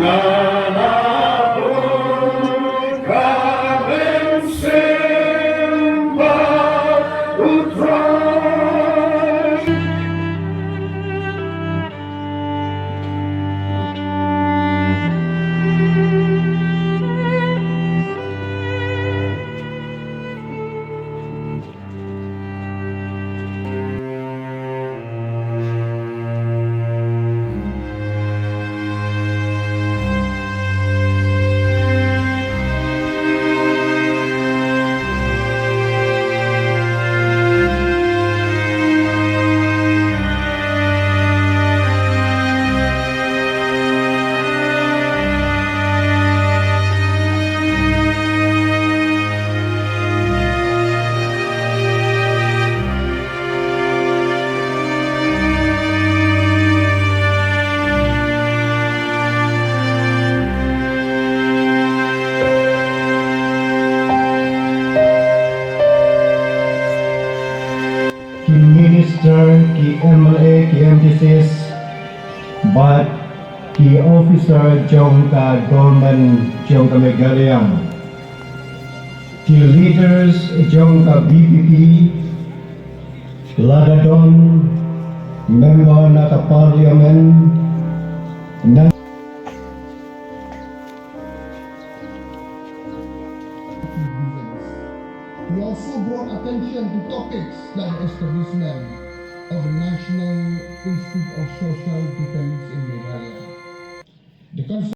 manapun kami sembah putra. Minister ki MLA ki MDCs but ki officer jong ka government jong ka Megaliang ki leaders jong ka BPP Lagadon member na ka parliament na We also brought attention to topics like the establishment of the National Institute of Social Defense in Meghalaya. The